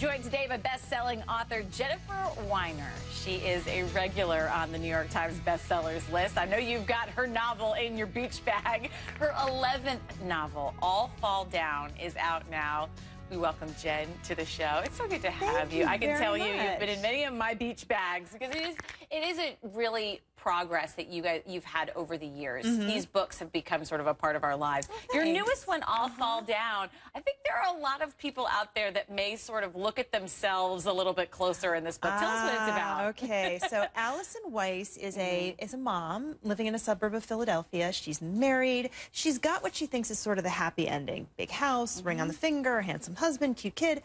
joined today by best-selling author Jennifer Weiner. She is a regular on the New York Times bestsellers list. I know you've got her novel in your beach bag. Her 11th novel, All Fall Down, is out now. We welcome Jen to the show. It's so good to have you. I can tell you, you've been in many of my beach bags because it is a really progress that you've had over the years. These books have become sort of a part of our lives. Your newest one, All Fall Down, I think there are a lot of people out there that may sort of look at themselves a little bit closer in this book. Tell us what it's about. Okay, so Allison Weiss is a mom living in a suburb of Philadelphia. She's married. She's got what she thinks is sort of the happy ending. Big house, ring on the finger, handsome husband, cute kid.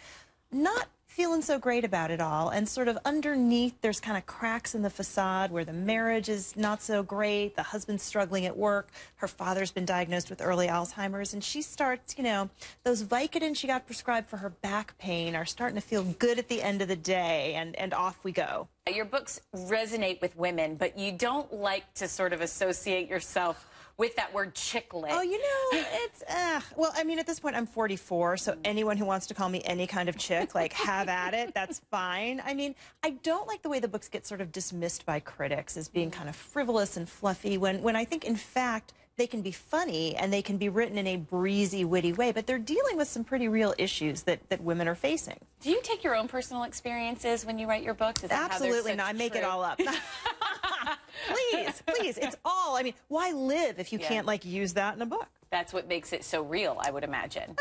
Not feeling so great about it all, and sort of underneath there's kind of cracks in the facade where the marriage is not so great, the husband's struggling at work, her father's been diagnosed with early Alzheimer's, and she starts, you know, those Vicodin she got prescribed for her back pain are starting to feel good at the end of the day, and off we go. Your books resonate with women, but you don't like to sort of associate yourself with that word chick lit. Oh, you know, it's, well, I mean, at this point, I'm 44, so anyone who wants to call me any kind of chick, like, have at it, that's fine. I mean, I don't like the way the books get sort of dismissed by critics as being kind of frivolous and fluffy, when I think, in fact, they can be funny and they can be written in a breezy, witty way, but they're dealing with some pretty real issues that women are facing. Do you take your own personal experiences when you write your books? Is that Absolutely not. I make it all up. Please, it's all. I mean, why live if you can't, like, use that in a book? That's what makes it so real, I would imagine.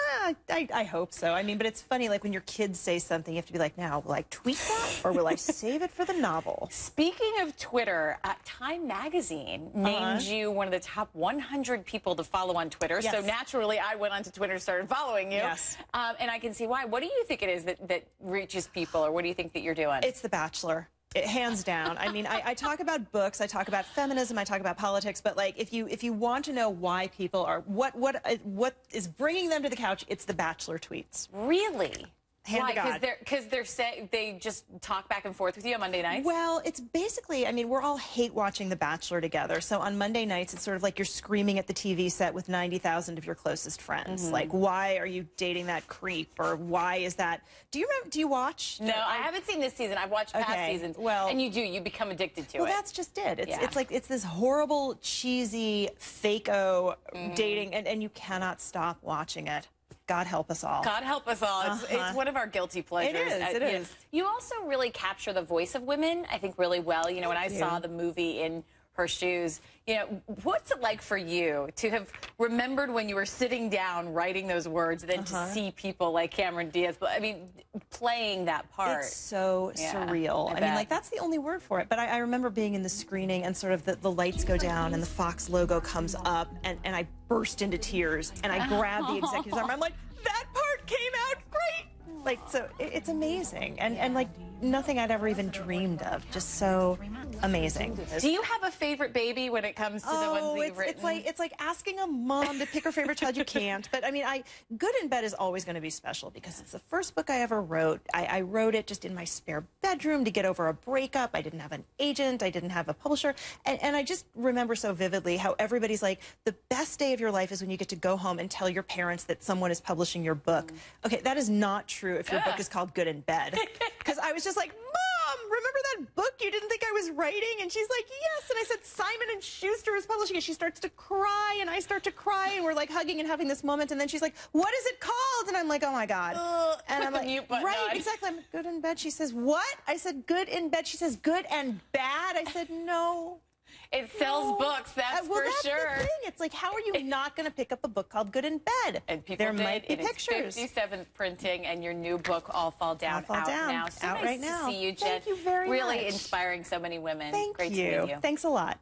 I hope so. I mean, but it's funny, like, when your kids say something, you have to be like, now, will I tweet that or will I save it for the novel? Speaking of Twitter, Time Magazine named you one of the top 100 people to follow on Twitter. Yes. So naturally, I went onto Twitter and started following you. Yes. And I can see why. What do you think it is that reaches people, or what do you think that you're doing? It's The Bachelor. Hands down. I mean, I talk about books, I talk about feminism, I talk about politics, but, like, if you want to know why people are, what is bringing them to the couch, it's The Bachelor tweets. Really? Hand to God. Because they just talk back and forth with you on Monday nights? Well, it's basically, I mean, we're all hate watching The Bachelor together. So on Monday nights, it's sort of like you're screaming at the TV set with 90,000 of your closest friends. Like, why are you dating that creep? Or why is that? Do you watch? No, I haven't seen this season. I've watched past seasons. Well, and you become addicted to it. Well, that's just it. It's like, it's this horrible, cheesy, fake-o dating, and you cannot stop watching it. God help us all. God help us all. It's one of our guilty pleasures. It is. You also really capture the voice of women, I think, really well. You know, when I saw the movie In Her Shoes, you know, what's it like for you to have remembered when you were sitting down writing those words, then to see people like Cameron Diaz, I mean, playing that part? It's so surreal. I mean, like, that's the only word for it. But I remember being in the screening and sort of the lights go down and the Fox logo comes up, and I burst into tears, and I grabbed the executive's arm. I'm like, that part came out great! Like, so it's amazing, and like nothing I'd ever even dreamed of. Just so amazing. Do you have a favorite baby when it comes to the ones that you've written? It's like asking a mom to pick her favorite child. You can't. But I mean, Good in Bed is always going to be special because it's the first book I ever wrote. I wrote it just in my spare bedroom to get over a breakup. I didn't have an agent. I didn't have a publisher. And I just remember so vividly how everybody's like, the best day of your life is when you get to go home and tell your parents that someone is publishing your book. Okay, that is not true if your book is called Good in Bed. Because I was just like, Mom, remember that book you didn't think I was writing? And she's like, yes. And I said, Simon & Schuster is publishing it. She starts to cry, and I start to cry, and we're like hugging and having this moment. And then she's like, what is it called? And I'm like, oh my God. And I'm like, right, exactly. I'm Good in Bed. She says, what? I said, Good in Bed. She says, good and bad. I said, no. It sells books, that's for sure. The thing. It's like, how are you not going to pick up a book called Good in Bed? And people might be pictures. It's 57th printing, and your new book, All Fall Down, out now. So out nice right now. to see you, Jen. Thank you very much. Really inspiring so many women. Thank Great you. to meet you. Thanks a lot.